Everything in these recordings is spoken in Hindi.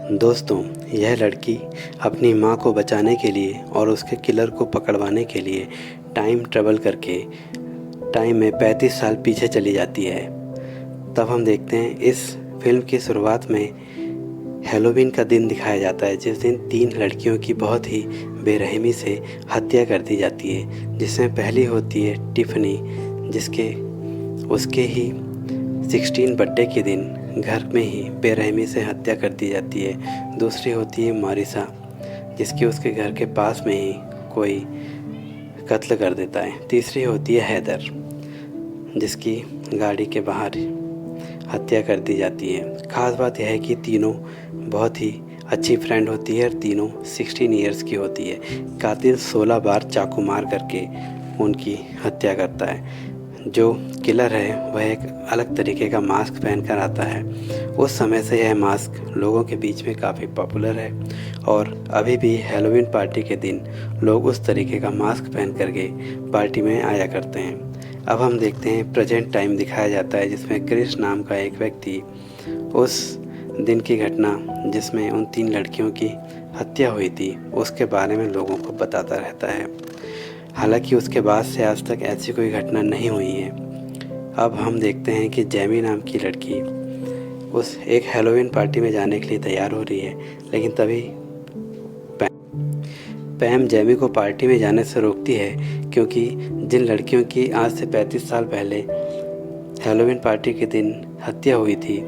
दोस्तों, यह लड़की अपनी माँ को बचाने के लिए और उसके किलर को पकड़वाने के लिए टाइम ट्रैवल करके टाइम में 35 साल पीछे चली जाती है। तब हम देखते हैं इस फिल्म की शुरुआत में हैलोवीन का दिन दिखाया जाता है, जिस दिन 3 लड़कियों की बहुत ही बेरहमी से हत्या कर दी जाती है। जिसमें पहली होती है टिफ़नी, जिसके उसके ही 16 बर्थडे के दिन घर में ही बेरहमी से हत्या कर दी जाती है। दूसरी होती है मारिसा, जिसकी उसके घर के पास में ही कोई कत्ल कर देता है। तीसरी होती है हैदर, जिसकी गाड़ी के बाहर हत्या कर दी जाती है। ख़ास बात यह है कि तीनों बहुत ही अच्छी फ्रेंड होती है और तीनों 16 ईयर्स की होती है। कातिल 16 बार चाकू मार करके उनकी हत्या करता है। जो किलर है वह एक अलग तरीके का मास्क पहन कर आता है। उस समय से यह मास्क लोगों के बीच में काफ़ी पॉपुलर है और अभी भी हैलोवीन पार्टी के दिन लोग उस तरीके का मास्क पहन करके पार्टी में आया करते हैं। अब हम देखते हैं प्रेजेंट टाइम दिखाया जाता है, जिसमें क्रिस नाम का एक व्यक्ति उस दिन की घटना जिसमें उन 3 लड़कियों की हत्या हुई थी उसके बारे में लोगों को बताता रहता है। हालांकि उसके बाद से आज तक ऐसी कोई घटना नहीं हुई है। अब हम देखते हैं कि जैमी नाम की लड़की उस एक हैलोवीन पार्टी में जाने के लिए तैयार हो रही है, लेकिन तभी पैम जैमी को पार्टी में जाने से रोकती है, क्योंकि जिन लड़कियों की आज से 35 साल पहले हैलोवीन पार्टी के दिन हत्या हुई थी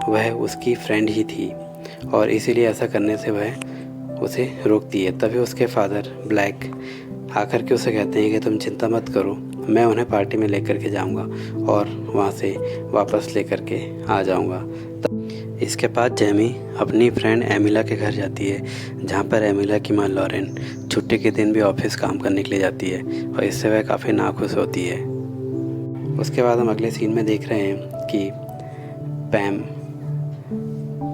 वह उसकी फ्रेंड ही थी और इसीलिए ऐसा करने से वह उसे रोकती है। तभी उसके फादर ब्लैक आकर के उसे कहते हैं कि तुम चिंता मत करो, मैं उन्हें पार्टी में लेकर के जाऊंगा और वहाँ से वापस लेकर के आ जाऊंगा। इसके बाद जैमी अपनी फ्रेंड एमिला के घर जाती है, जहाँ पर एमिला की माँ लॉरेन छुट्टी के दिन भी ऑफिस काम करने के लिए जाती है और इससे वह काफ़ी नाखुश होती है। उसके बाद हम अगले सीन में देख रहे हैं कि पैम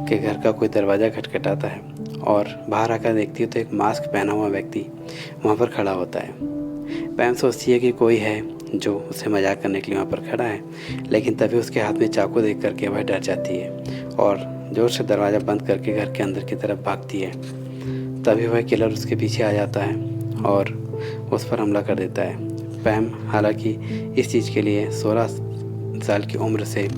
के घर का कोई दरवाज़ा खटखटाता है और बाहर आकर देखती है तो एक मास्क पहना हुआ व्यक्ति वहाँ पर खड़ा होता है। पैम सोचती है कि कोई है जो उसे मजाक करने के लिए वहाँ पर खड़ा है, लेकिन तभी उसके हाथ में चाकू देख करके वह डर जाती है और जोर से दरवाज़ा बंद करके घर के अंदर की तरफ भागती है। तभी वह किलर उसके पीछे आ जाता है और उस पर हमला कर देता है। पैम हालांकि इस चीज़ के लिए 16 साल की उम्र से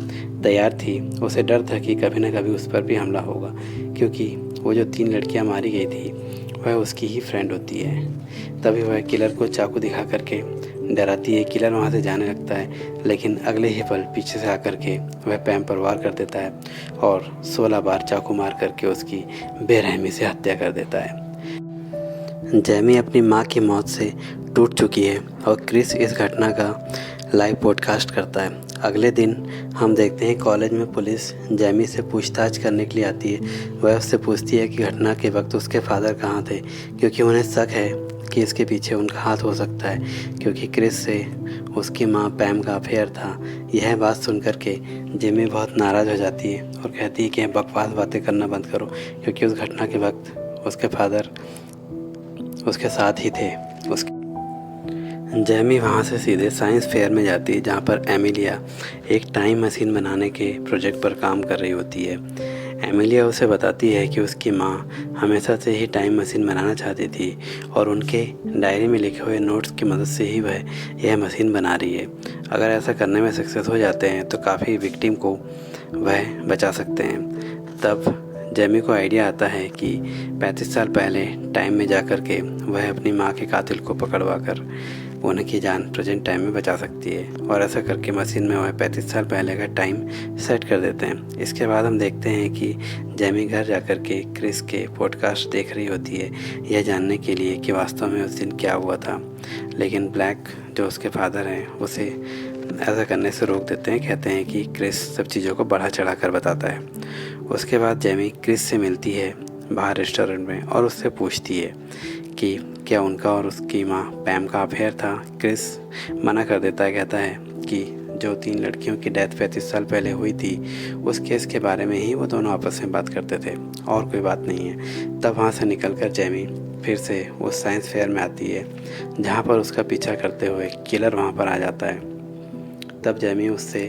तैयार थी। उसे डर था कि कभी न कभी उस पर भी हमला होगा, क्योंकि वो जो 3 लड़कियां मारी गई थी वह उसकी ही फ्रेंड होती है। तभी वह किलर को चाकू दिखा करके डराती है। किलर वहाँ से जाने लगता है, लेकिन अगले ही पल पीछे से आकर के वह पैम पर वार कर देता है और 16 बार चाकू मार करके उसकी बेरहमी से हत्या कर देता है। जैमी अपनी माँ की मौत से टूट चुकी है और क्रिस इस घटना का लाइव पॉडकास्ट करता है। अगले दिन हम देखते हैं कॉलेज में पुलिस जैमी से पूछताछ करने के लिए आती है। वह उससे पूछती है कि घटना के वक्त उसके फादर कहाँ थे, क्योंकि उन्हें शक है कि इसके पीछे उनका हाथ हो सकता है, क्योंकि क्रिस से उसकी माँ पैम का अफेयर था। यह बात सुनकर के जैमी बहुत नाराज़ हो जाती है और कहती है कि बकवास बातें करना बंद करो, क्योंकि उस घटना के वक्त उसके फादर उसके साथ ही थे। जैमी वहाँ से सीधे साइंस फेयर में जाती है, जहाँ पर एमिलिया एक टाइम मशीन बनाने के प्रोजेक्ट पर काम कर रही होती है। एमिलिया उसे बताती है कि उसकी माँ हमेशा से ही टाइम मशीन बनाना चाहती थी और उनके डायरी में लिखे हुए नोट्स की मदद से ही वह यह मशीन बना रही है। अगर ऐसा करने में सक्सेस हो जाते हैं तो काफ़ी विक्टिम को वह बचा सकते हैं। तब जैमी को आइडिया आता है कि 35 साल पहले टाइम में जा कर के वह अपनी माँ के कातिल को पकड़वा कर उनकी जान प्रेजेंट टाइम में बचा सकती है और ऐसा करके मशीन में वह 35 साल पहले का टाइम सेट कर देते हैं। इसके बाद हम देखते हैं कि जैमी घर जाकर के क्रिस के पॉडकास्ट देख रही होती है, यह जानने के लिए कि वास्तव में उस दिन क्या हुआ था, लेकिन ब्लैक जो उसके फादर हैं उसे ऐसा करने से रोक देते हैं। कहते हैं कि क्रिस सब चीज़ों को बढ़ा चढ़ा कर बताता है। उसके बाद जैमी क्रिस से मिलती है बाहर रेस्टोरेंट में और उससे पूछती है कि क्या उनका और उसकी माँ पैम का अफेयर था। क्रिस मना कर देता है, कहता है कि जो 3 लड़कियों की डेथ 35 साल पहले हुई थी उस केस के बारे में ही वो दोनों आपस में बात करते थे और कोई बात नहीं है। तब वहाँ से निकलकर जैमी फिर से उस साइंस फेयर में आती है, जहाँ पर उसका पीछा करते हुए किलर वहाँ पर आ जाता है। तब जैमी उससे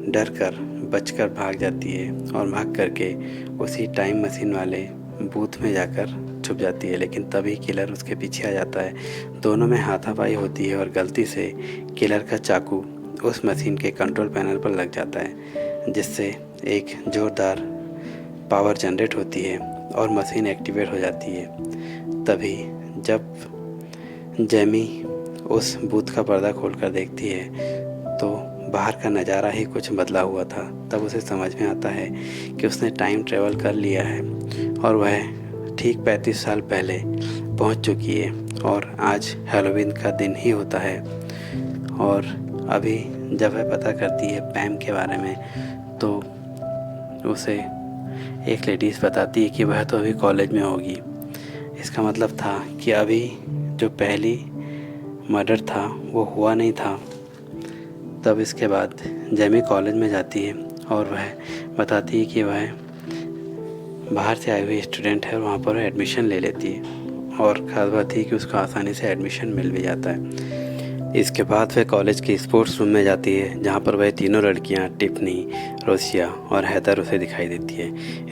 डर कर बचकर भाग जाती है और भाग करके उसी टाइम मशीन वाले बूथ में जाकर छुप जाती है। लेकिन तभी किलर उसके पीछे आ जाता है। दोनों में हाथापाई होती है और गलती से किलर का चाकू उस मशीन के कंट्रोल पैनल पर लग जाता है, जिससे एक ज़ोरदार पावर जनरेट होती है और मशीन एक्टिवेट हो जाती है। तभी जब जेमी उस बूथ का पर्दा खोलकर देखती है तो बाहर का नज़ारा ही कुछ बदला हुआ था। तब उसे समझ में आता है कि उसने टाइम ट्रेवल कर लिया है और वह ठीक 35 साल पहले पहुंच चुकी है और आज हैलोवीन का दिन ही होता है। और अभी जब वह पता करती है पैम के बारे में तो उसे एक लेडीज़ बताती है कि वह तो अभी कॉलेज में होगी। इसका मतलब था कि अभी जो पहली मर्डर था वो हुआ नहीं था। तब इसके बाद जेमी कॉलेज में जाती है और वह बताती है कि वह बाहर से आई हुई स्टूडेंट है और वहाँ पर एडमिशन ले लेती है और ख़ास बात है कि उसको आसानी से एडमिशन मिल भी जाता है। इसके बाद वह कॉलेज के स्पोर्ट्स रूम में जाती है जहाँ पर वह तीनों लड़कियाँ टिफ़नी, रोसिया और हैदर उसे दिखाई देती है।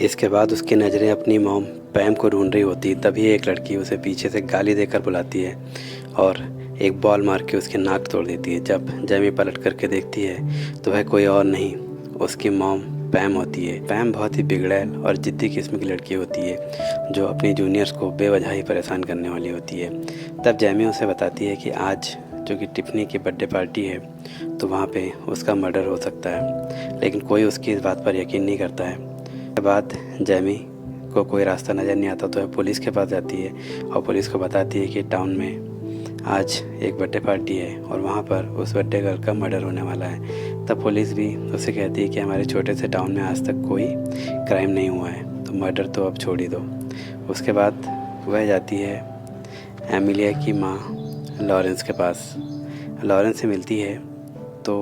इसके बाद उसकी नज़रें अपनी मॉम पैम को ढूंढ रही होती। तभी एक लड़की उसे पीछे से गाली देकर बुलाती है और एक बॉल मार के उसकी नाक तोड़ देती है। जब जेमी पलट करके देखती है तो वह कोई और नहीं उसकी मॉम पैम होती है। पैम बहुत ही बिगड़ैल और ज़िद्दी किस्म की लड़की होती है जो अपनी जूनियर्स को बेवजह ही परेशान करने वाली होती है। तब जेमी उसे बताती है कि आज जो कि टिफ़नी की बर्थडे पार्टी है तो वहाँ पे उसका मर्डर हो सकता है, लेकिन कोई उसकी इस बात पर यकीन नहीं करता है। उसके बाद जेमी को कोई रास्ता नज़र नहीं आता तो वह पुलिस के पास जाती है और पुलिस को बताती है कि टाउन में आज एक बर्थडे पार्टी है और वहाँ पर उस बर्थडे गर्ल का मर्डर होने वाला है। तब पुलिस भी उसे कहती है कि हमारे छोटे से टाउन में आज तक कोई क्राइम नहीं हुआ है तो मर्डर तो अब छोड़ ही दो। उसके बाद वह जाती है एमिलिया की माँ लॉरेंस के पास। लॉरेंस से मिलती है तो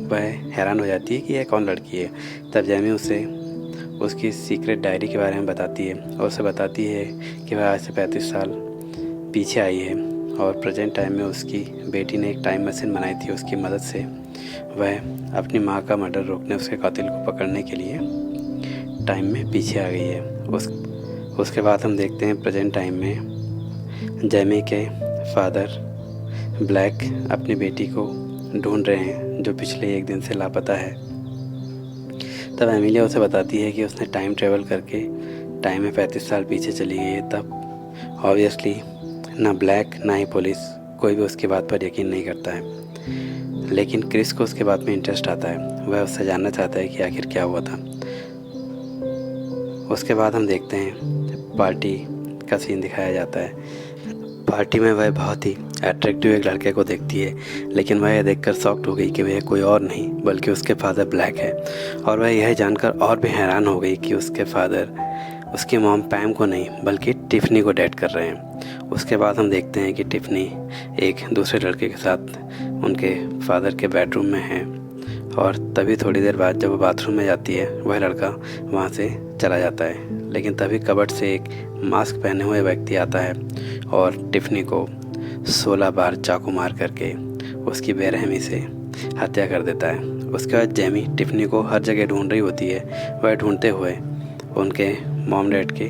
वह हैरान हो जाती है कि यह कौन लड़की है। तब जेमी उसे उसकी सीक्रेट डायरी के बारे में बताती है और उसे बताती है कि वह आज से 35 साल पीछे आई है और प्रेजेंट टाइम में उसकी बेटी ने एक टाइम मशीन बनाई थी। उसकी मदद से वह अपनी माँ का मर्डर रोकने उसके कातिल को पकड़ने के लिए टाइम में पीछे आ गई है। उसके बाद हम देखते हैं प्रेजेंट टाइम में जेमी के फादर ब्लैक अपनी बेटी को ढूंढ रहे हैं जो पिछले एक दिन से लापता है। तब एमिलिया उसे बताती है कि उसने टाइम ट्रेवल करके टाइम में 35 साल पीछे चली गई है। तब ऑब्वियसली ना ब्लैक ना ही पुलिस कोई भी उसकी बात पर यकीन नहीं करता है, लेकिन क्रिस को उसके बात में इंटरेस्ट आता है। वह उससे जानना चाहता है कि आखिर क्या हुआ था। उसके बाद हम देखते हैं पार्टी का सीन दिखाया जाता है। पार्टी में वह बहुत ही अट्रैक्टिव एक लड़के को देखती है, लेकिन वह यह देखकर शॉक्ड हो गई कि वह कोई और नहीं बल्कि उसके फादर ब्लैक है। और वह यह जानकर और भी हैरान हो गई कि उसके फादर उसकी मॉम पैम को नहीं बल्कि टिफ़नी को डेट कर रहे हैं। उसके बाद हम देखते हैं कि टिफ़नी एक दूसरे लड़के के साथ उनके फादर के बेडरूम में है और तभी थोड़ी देर बाद जब वो बाथरूम में जाती है वह लड़का वहाँ से चला जाता है। लेकिन तभी कबर्ड से एक मास्क पहने हुए व्यक्ति आता है और टिफ़नी को 16 बार चाकू मार करके उसकी बेरहमी से हत्या कर देता है। उसके बाद जेमी टिफ़नी को हर जगह ढूंढ रही होती है। वह ढूंढते हुए उनके मॉम डैड के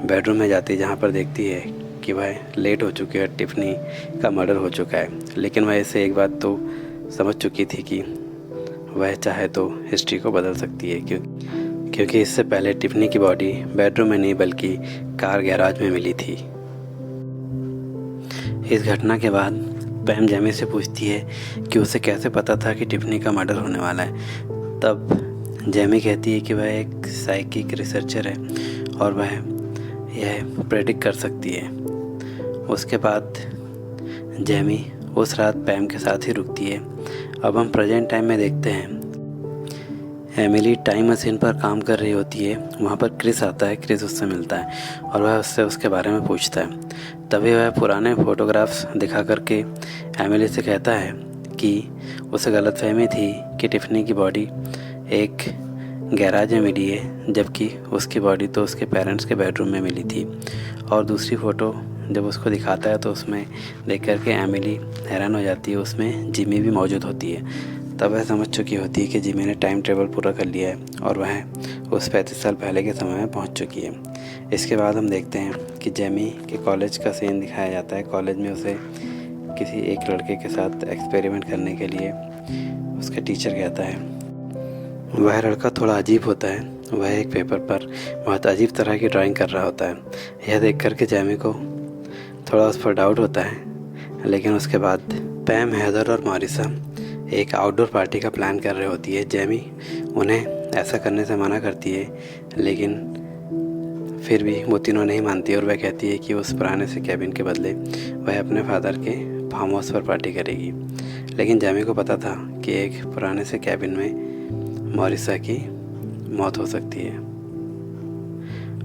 बेडरूम में जाती है जहाँ पर देखती है कि वह लेट हो चुकी है, टिफ़नी का मर्डर हो चुका है। लेकिन वह इसे एक बात तो समझ चुकी थी कि वह चाहे तो हिस्ट्री को बदल सकती है, क्योंकि इससे पहले टिफ़नी की बॉडी बेडरूम में नहीं बल्कि कार गैराज में मिली थी। इस घटना के बाद पैम जेमी से पूछती है कि उसे कैसे पता था कि टिफ़नी का मर्डर होने वाला है। तब जेमी कहती है कि वह एक साइकिक रिसर्चर है और वह यह प्रेडिक्ट कर सकती है। उसके बाद जेमी उस रात पैम के साथ ही रुकती है। अब हम प्रेजेंट टाइम में देखते हैं एमिली टाइम मशीन पर काम कर रही होती है। वहाँ पर क्रिस आता है। क्रिस उससे मिलता है और वह उससे उसके बारे में पूछता है। तभी वह पुराने फ़ोटोग्राफ्स दिखा करके एमिली से कहता है कि उसे गलतफहमी थी कि टिफ़नी की बॉडी एक गैराज में मिली है, जबकि उसकी बॉडी तो उसके पेरेंट्स के बेडरूम में मिली थी। और दूसरी फ़ोटो जब उसको दिखाता है तो उसमें देख कर के एमिली हैरान हो जाती है। उसमें जिमी भी मौजूद होती है। तब वह समझ चुकी होती है कि जिमी ने टाइम ट्रेवल पूरा कर लिया है और वह उस 35 साल पहले के समय में पहुंच चुकी है। इसके बाद हम देखते हैं कि जेमी के कॉलेज का सीन दिखाया जाता है। कॉलेज में उसे किसी एक लड़के के साथ एक्सपेरिमेंट करने के लिए उसका टीचर कहता है। वह लड़का थोड़ा अजीब होता है। वह एक पेपर पर बहुत अजीब तरह की ड्राइंग कर रहा होता है। यह देख कर के जेमी को थोड़ा उस पर डाउट होता है, लेकिन उसके बाद पैम, हेदर और मॉरिसा एक आउटडोर पार्टी का प्लान कर रही होती है। जेमी उन्हें ऐसा करने से मना करती है, लेकिन फिर भी वो तीनों नहीं मानती और वह कहती है कि उस पुराने से कैबिन के बदले वह अपने फादर के फार्म हाउस पर पार्टी करेगी। लेकिन जेमी को पता था कि एक पुराने से कैबिन में मॉरिसा की मौत हो सकती है।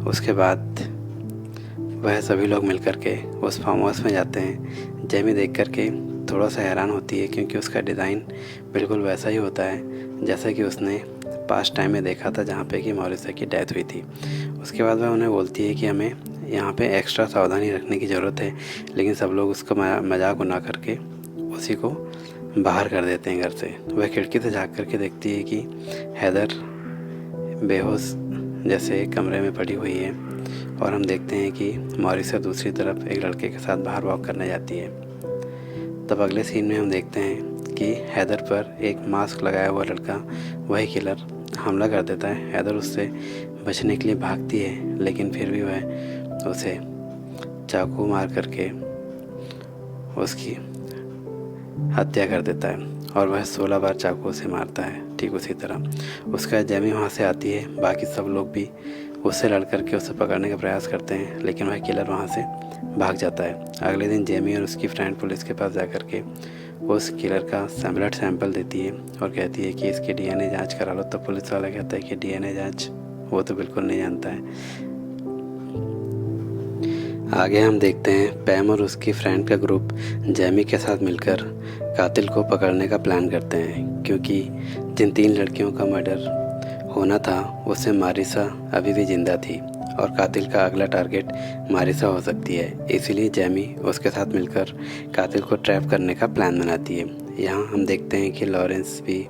उसके बाद वह सभी लोग मिलकर के उस फार्म हाउस में जाते हैं। जेमी देख कर के थोड़ा सा हैरान होती है, क्योंकि उसका डिज़ाइन बिल्कुल वैसा ही होता है जैसा कि उसने पास्ट टाइम में देखा था, जहाँ पे कि मॉरिसा की डेथ हुई थी। उसके बाद वह उन्हें बोलती है कि हमें यहाँ पे एक्स्ट्रा सावधानी रखने की ज़रूरत है, लेकिन सब लोग उसका मजाक उड़ा करके उसी को बाहर कर देते हैं घर से। वह खिड़की से झाँक करके देखती है कि हेदर बेहोश जैसे एक कमरे में पड़ी हुई है और हम देखते हैं कि मॉरिसा दूसरी तरफ एक लड़के के साथ बाहर वॉक करने जाती है। तब अगले सीन में हम देखते हैं कि हेदर पर एक मास्क लगाया हुआ लड़का, वही किलर, हमला कर देता है। हेदर उससे बचने के लिए भागती है, लेकिन फिर भी वह उसे चाकू मार करके उसकी हत्या कर देता है और वह 16 बार चाकू से मारता है। ठीक उसी तरह उसका जेमी वहाँ से आती है। बाकी सब लोग भी उससे लड़ करके उसे पकड़ने का प्रयास करते हैं, लेकिन वह किलर वहाँ से भाग जाता है। अगले दिन जेमी और उसकी फ्रेंड पुलिस के पास जा कर के उस किलर का ब्लड सैंपल देती है और कहती है कि इसकी डीएनए जांच करा लो। तब पुलिस वाला कहता है कि डीएनए जांच वो तो बिल्कुल नहीं जानता है। आगे हम देखते हैं पैम और उसकी फ्रेंड का ग्रुप जेमी के साथ मिलकर कातिल को पकड़ने का प्लान करते हैं, क्योंकि जिन 3 लड़कियों का मर्डर होना था उससे मारिसा अभी भी जिंदा थी और कातिल का अगला टारगेट मारिसा हो सकती है। इसीलिए जेमी उसके साथ मिलकर कातिल को ट्रैप करने का प्लान बनाती है। यहाँ हम देखते हैं कि लॉरेंस भी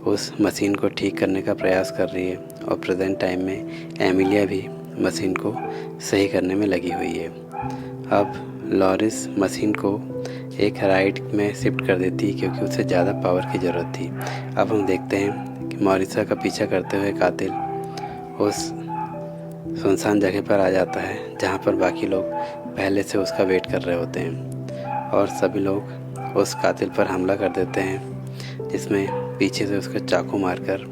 उस मशीन को ठीक करने का प्रयास कर रही है और प्रेजेंट टाइम में एमिलिया भी मशीन को सही करने में लगी हुई है। अब लॉरेंस मशीन को एक राइड में शिफ्ट कर देती है, क्योंकि उसे ज़्यादा पावर की ज़रूरत थी। अब हम देखते हैं कि मॉरिसा का पीछा करते हुए कातिल उस सुनसान जगह पर आ जाता है, जहाँ पर बाकी लोग पहले से उसका वेट कर रहे होते हैं और सभी लोग उस कातिल पर हमला कर देते हैं, जिसमें पीछे से उसका चाकू मारकर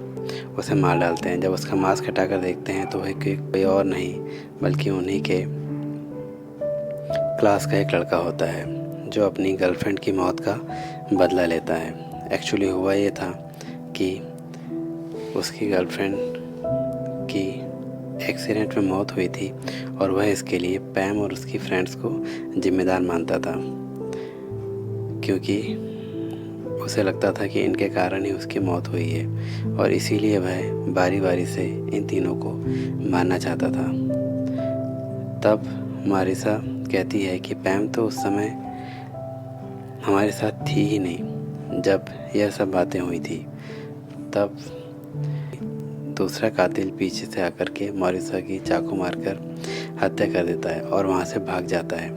उसे मार डालते हैं। जब उसका मास्क हटाकर देखते हैं तो वह कोई और नहीं बल्कि उन्हीं के क्लास का एक लड़का होता है, जो अपनी गर्लफ्रेंड की मौत का बदला लेता है। एक्चुअली हुआ ये था कि उसकी गर्लफ्रेंड की एक्सीडेंट में मौत हुई थी और वह इसके लिए पैम और उसकी फ्रेंड्स को जिम्मेदार मानता था, क्योंकि उसे लगता था कि इनके कारण ही उसकी मौत हुई है और इसीलिए वह बारी बारी से इन तीनों को मारना चाहता था। तब मारिसा कहती है कि पैम तो उस समय हमारे साथ थी ही नहीं जब यह सब बातें हुई थी। तब दूसरा कातिल पीछे से आकर के मारिसा की चाकू मारकर हत्या कर देता है और वहाँ से भाग जाता है।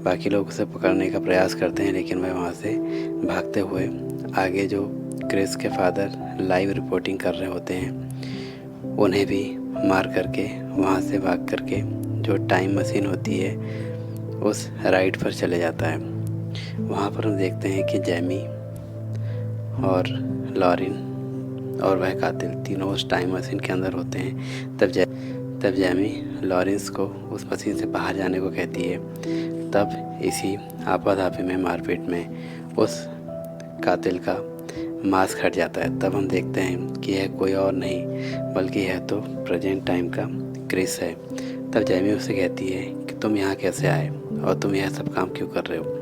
बाकी लोग उसे पकड़ने का प्रयास करते हैं, लेकिन वह वहाँ से भागते हुए आगे जो क्रिस के फादर लाइव रिपोर्टिंग कर रहे होते हैं उन्हें भी मार करके वहाँ से भाग करके जो टाइम मशीन होती है उस राइड पर चले जाता है। वहाँ पर हम देखते हैं कि जेमी और लॉरिन और वह कातिल तीनों उस टाइम मशीन के अंदर होते हैं। तब जेमी लॉरेंस को उस मशीन से बाहर जाने को कहती है। तब इसी आपाधापी में मारपीट में उस कातिल का मास्क हट जाता है। तब हम देखते हैं कि यह कोई और नहीं बल्कि यह तो प्रेजेंट टाइम का क्रिस है। तब जेमी उससे कहती है कि तुम यहाँ कैसे आए और तुम यह सब काम क्यों कर रहे हो।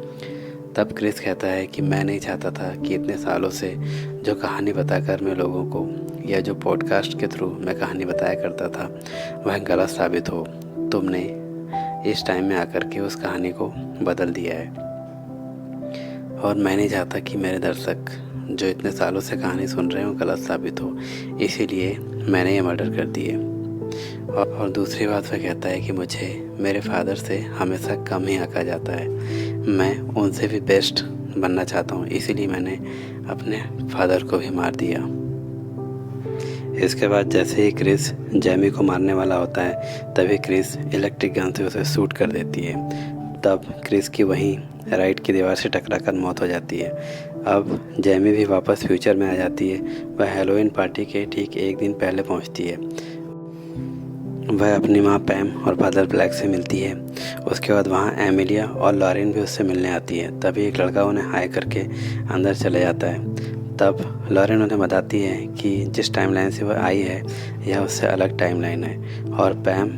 तब क्रिस कहता है कि मैं नहीं चाहता था कि इतने सालों से जो कहानी बताकर मैं लोगों को या जो पॉडकास्ट के थ्रू मैं कहानी बताया करता था वह गलत साबित हो। तुमने इस टाइम में आकर के उस कहानी को बदल दिया है और मैं नहीं चाहता कि मेरे दर्शक जो इतने सालों से कहानी सुन रहे हो गलत साबित हो, इसीलिए मैंने ये मर्डर कर दिए। और दूसरी बात वह कहता है कि मुझे मेरे फादर से हमेशा कम ही आंका जाता है, मैं उनसे भी बेस्ट बनना चाहता हूँ, इसीलिए मैंने अपने फादर को भी मार दिया। इसके बाद जैसे ही क्रिस जैमी को मारने वाला होता है तभी क्रिस इलेक्ट्रिक गन से उसे शूट कर देती है। तब क्रिस की वहीं राइट की दीवार से टकराकर मौत हो जाती है। अब जैमी भी वापस फ्यूचर में आ जाती है। वह हैलोवीन पार्टी के ठीक एक दिन पहले पहुंचती है। वह अपनी माँ पैम और फादर ब्लैक से मिलती है। उसके बाद वहाँ एमिलिया और लॉरेन भी उससे मिलने आती है। तभी एक लड़का उन्हें हाय करके अंदर चले जाता है। तब लॉरेन उन्हें बताती है कि जिस टाइमलाइन से वह आई है यह उससे अलग टाइमलाइन है और पैम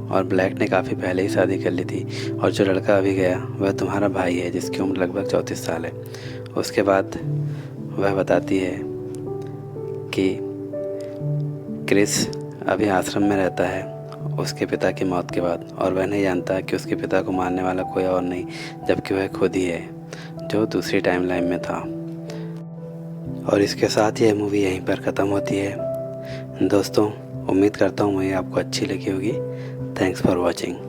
और ब्लैक ने काफ़ी पहले ही शादी कर ली थी और जो लड़का अभी गया वह तुम्हारा भाई है जिसकी उम्र लगभग 34 साल है। उसके बाद वह बताती है कि क्रिस अभी आश्रम में रहता है उसके पिता की मौत के बाद, और वह नहीं जानता कि उसके पिता को मारने वाला कोई और नहीं जबकि वह खुद ही है जो दूसरी टाइमलाइन में था। और इसके साथ यह मूवी यहीं पर ख़त्म होती है। दोस्तों, उम्मीद करता हूँ ये आपको अच्छी लगी होगी। Thanks for watching.